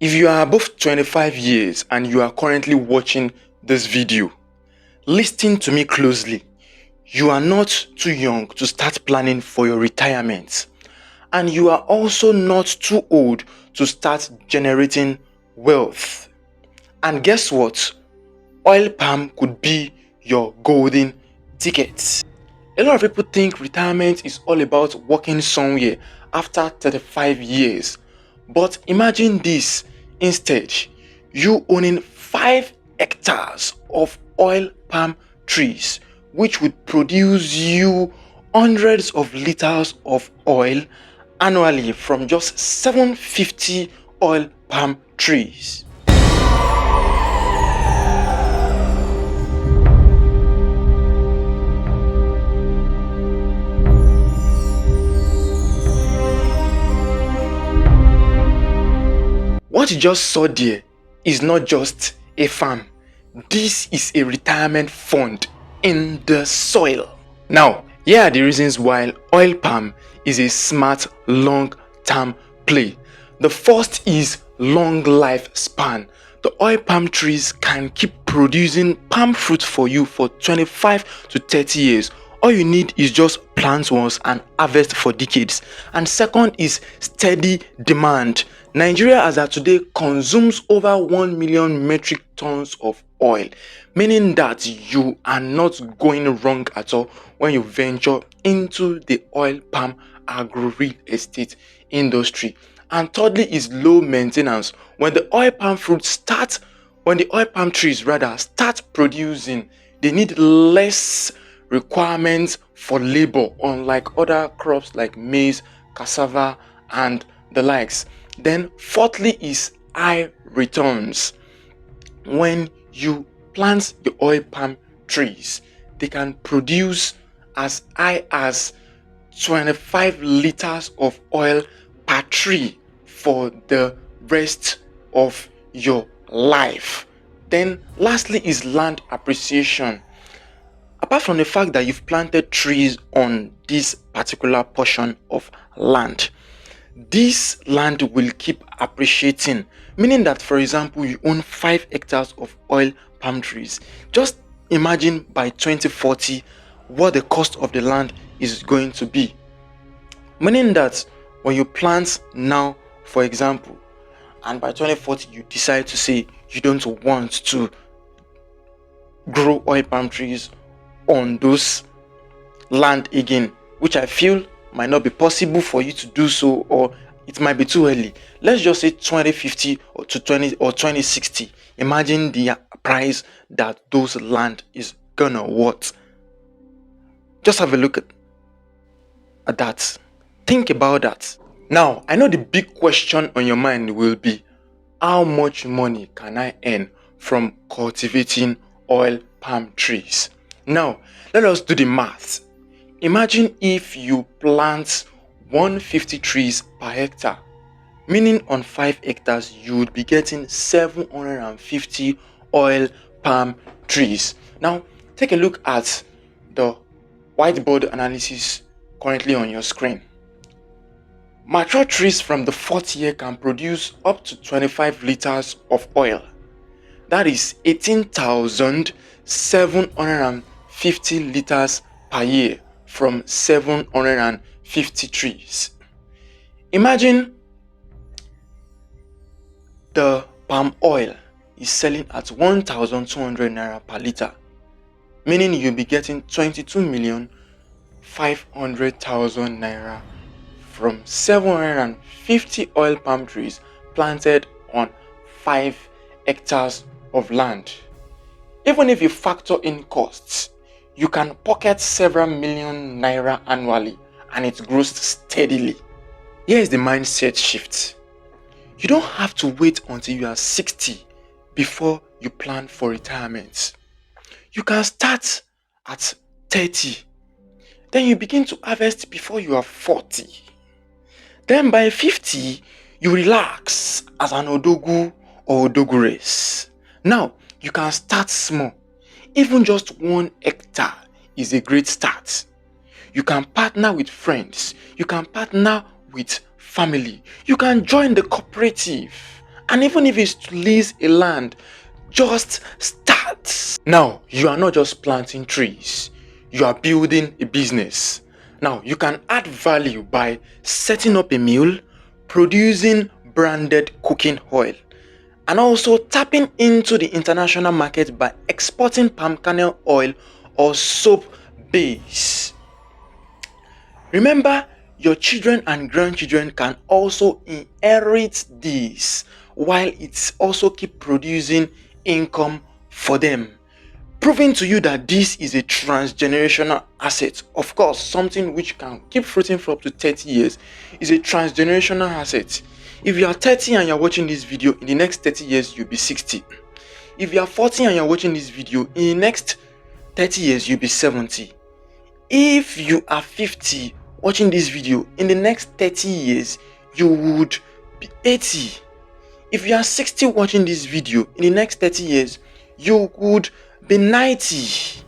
If you are above 25 years and you are currently watching this video, listen to me closely. You are not too young to start planning for your retirement, and you are also not too old to start generating wealth. And guess what? Oil palm could be your golden ticket. A lot of people think retirement is all about working somewhere after 35 years. But imagine this instead: you owning 5 hectares of oil palm trees, which would produce you hundreds of liters of oil annually from just 750 oil palm trees. What you just saw there is not just a farm. This is a retirement fund in the soil. Now, here are the reasons why oil palm is a smart long-term play. The first is long lifespan. The oil palm trees can keep producing palm fruit for you for 25 to 30 years. All you need is just plant once and harvest for decades. And second is steady demand. Nigeria as of today consumes over 1 million metric tons of oil, meaning that you are not going wrong at all when you venture into the oil palm agro-real estate industry. And thirdly is low maintenance. When the oil palm trees start producing, they need less requirements for labor, unlike other crops like maize, cassava, and the likes. Then fourthly is high returns. When you plant the oil palm trees, they can produce as high as 25 liters of oil per tree for the rest of your life. Then lastly is land appreciation. Apart from the fact that you've planted trees on this particular portion of land, this land will keep appreciating, meaning that, for example, you own 5 hectares of oil palm trees. Just imagine by 2040 what the cost of the land is going to be. Meaning that when you plant now, for example, and by 2040 you decide to say you don't want to grow oil palm trees on those land again, which I feel might not be possible for you to do so, or it might be too early. Let's just say 2050 or 2060. Imagine the price that those land is gonna worth. Just have a look at that. Think about that. Now, I know the big question on your mind will be, how much money can I earn from cultivating oil palm trees? Now, let us do the math. Imagine if you plant 150 trees per hectare, meaning on 5 hectares you would be getting 750 oil palm trees. Now, take a look at the whiteboard analysis currently on your screen. Mature trees from the 4th year can produce up to 25 liters of oil. That is 18,750 liters per year from 750 trees. Imagine the palm oil is selling at 1,200 naira per liter, meaning you'll be getting 22,500,000 naira from 750 oil palm trees planted on 5 hectares of land. Even if you factor in costs, you can pocket several million naira annually, and it grows steadily. Here is the mindset shift. You don't have to wait until you are 60 before you plan for retirement. You can start at 30. Then you begin to harvest before you are 40. Then by 50, you relax as an odogu or odogures. Now, you can start small. Even just 1 hectare is a great start. You can partner with friends. You can partner with family. You can join the cooperative And even if it's to lease a land, just start. Now, you are not just planting trees, you are building a business. Now, you can add value by setting up a mill, producing branded cooking oil, and also tapping into the international market by exporting palm kernel oil or soap base. Remember, your children and grandchildren can also inherit this while it's also keep producing income for them, proving to you that this is a transgenerational asset. Of course, something which can keep fruiting for up to 30 years is a transgenerational asset. If you are 30 and you're watching this video, in the next 30 years you'll be 60. If you are 40 and you're watching this video, in the next 30 years you'll be 70. If you are 50 watching this video, in the next 30 years you would be 80. If you are 60 watching this video, in the next 30 years you would be 90.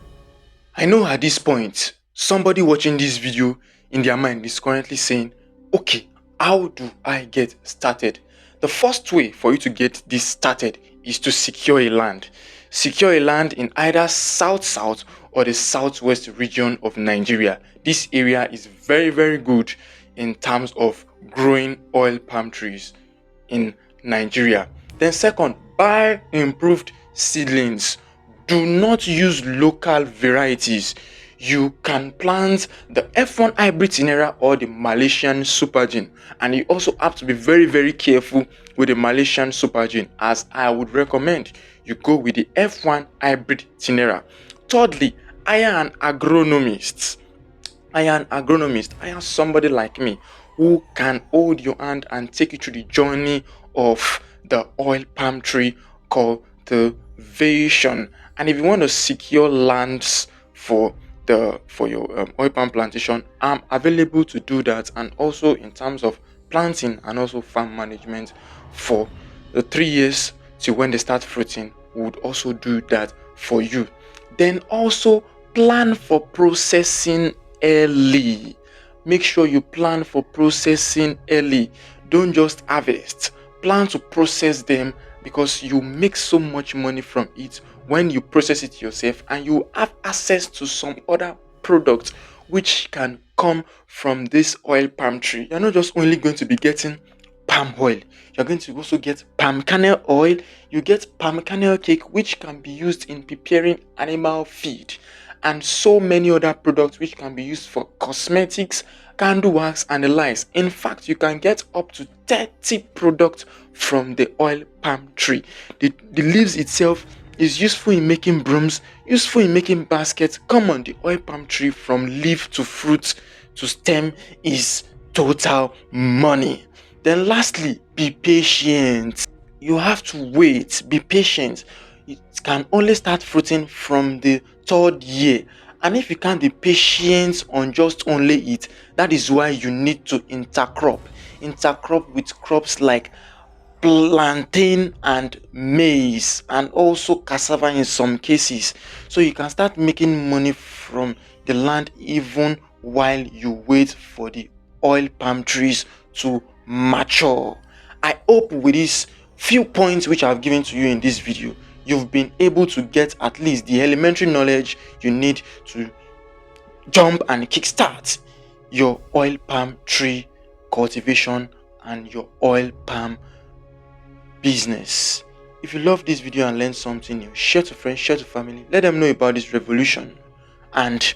I know at this point somebody watching this video in their mind is currently saying, okay, how do I get started? The first way for you to get this started is to secure a land. Secure a land in either south or the southwest region of Nigeria. This area is very, very good in terms of growing oil palm trees in Nigeria. Then second, buy improved seedlings. Do not use local varieties. You can plant the F1 hybrid Tinera or the Malaysian super gene, and you also have to be very, very careful with the Malaysian super gene, as I would recommend you go with the F1 hybrid Tinera. Thirdly, hire an agronomist. I am somebody like me who can hold your hand and take you through the journey of the oil palm tree cultivation. And if you want to secure lands for your oil palm plantation, I'm available to do that, and also in terms of planting and also farm management for the 3 years till when they start fruiting, we would also do that for you. Then also plan for processing early. Make sure you plan for processing early. Don't just harvest. Plan to process them, because you make so much money from it when you process it yourself, and you have access to some other products which can come from this oil palm tree. You're not just only going to be getting palm oil, you're going to also get palm kernel oil. You get palm kernel cake, which can be used in preparing animal feed, and so many other products which can be used for cosmetics, candle wax, and the likes. In fact, you can get up to 30 products from the oil palm tree. The leaves itself is useful in making brooms, useful in making baskets. Come on, the oil palm tree from leaf to fruit to stem is total money. Then lastly, be patient. You have to wait, be patient. It can only start fruiting from the 3rd year, and if you can't be patient on just only it, that is why you need to intercrop with crops like plantain and maize, and also cassava in some cases, so you can start making money from the land even while you wait for the oil palm trees to mature. I hope with these few points which I've given to you in this video, you've been able to get at least the elementary knowledge you need to jump and kickstart your oil palm tree cultivation and your oil palm business. If you love this video and learned something new, share to friends, share to family, let them know about this revolution, and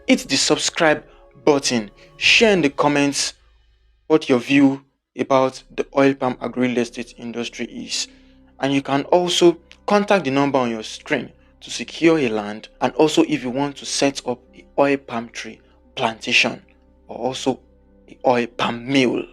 hit the subscribe button. Share in the comments what your view about the oil palm agri-real estate industry is, and you can also contact the number on your screen to secure a land, and also if you want to set up an oil palm tree plantation or also an oil palm mill.